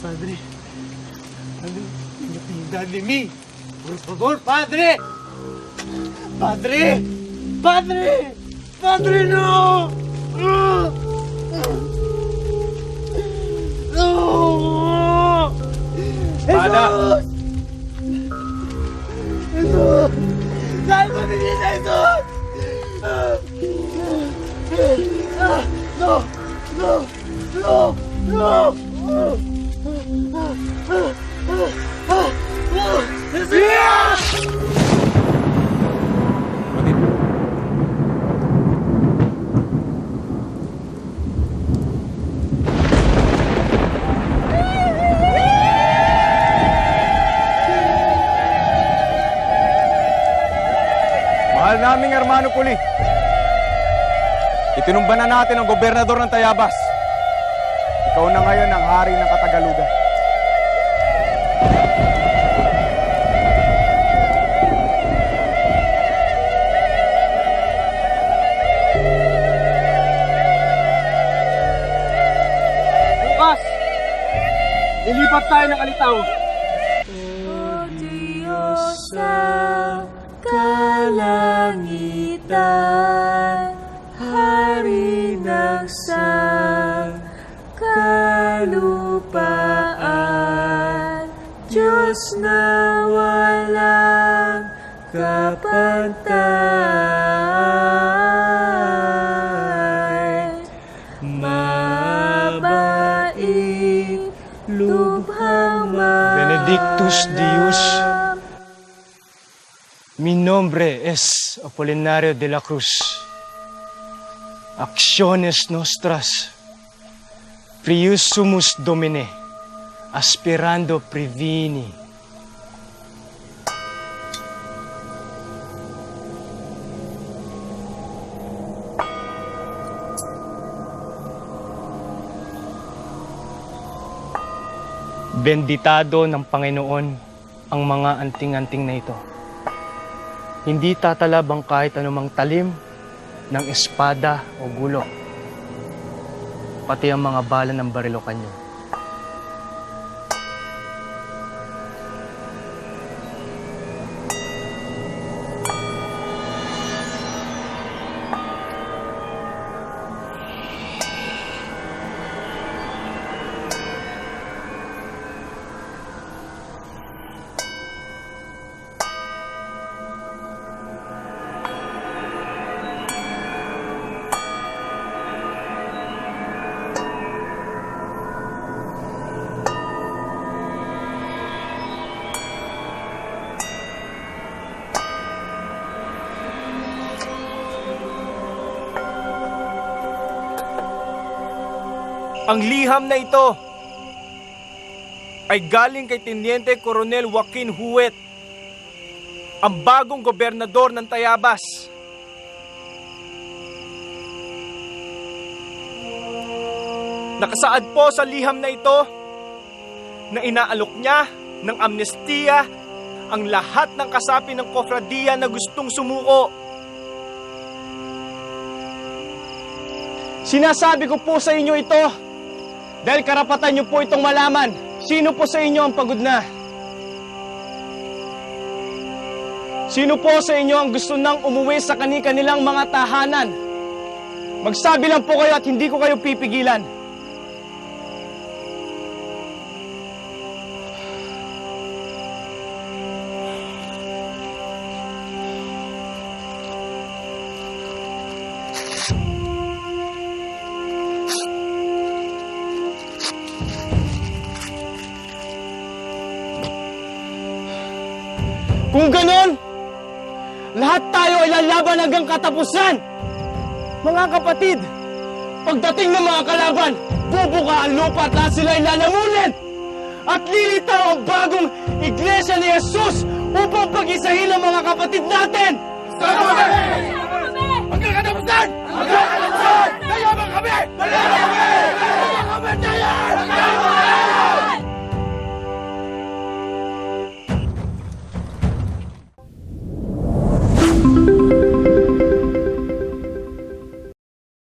Padre, Padre, no piedad de mí. Por favor, Padre. Padre, Padre, Padre, no. No. Pada! Jesús. Sálvame, Jesús. No, no, no, no. Mahal naming Hermano Puli, itinumba na natin ang gobernador ng Tayabas. Ikaw na ngayon ang hari ng Katagalugan. Bukas, lilipat tayo ng Alitaw. O Diyos sa kalangitan, Hari ng kalupaan, Diyos na walang kapantay, mabait, lubhang Benedictus Deus. Mi nombre es Apolinario de la Cruz. Acciones nostras, prius sumus Domine, aspirando previni. Benditado ng Panginoon ang mga anting-anting na ito. Hindi tatalab ang kahit anumang talim ng espada o gulo, pati ang mga bala ng barilokan niyo. Ang liham na ito ay galing kay Teniente Coronel Joaquin Huet, ang bagong gobernador ng Tayabas. Nakasaad po sa liham na ito na inaalok niya ng amnestiya ang lahat ng kasapi ng kofradiya na gustong sumuko. Sinasabi ko po sa inyo ito dahil karapatan niyo po itong malaman. Sino po sa inyo ang pagod na? Sino po sa inyo ang gusto nang umuwi sa kani-kanilang mga tahanan? Magsabi lang po kayo at hindi ko kayo pipigilan. Kung ganon, lahat tayo ay lalaban hanggang katapusan. Mga kapatid, pagdating ng mga kalaban, bubuka ang lupa at lahat sila ay lalamunin. At lilitaw ang bagong iglesia ni Jesus upang pag-isahin ang mga kapatid natin. Hanggang katapusan! Hanggang katapusan! Hanggang katapusan!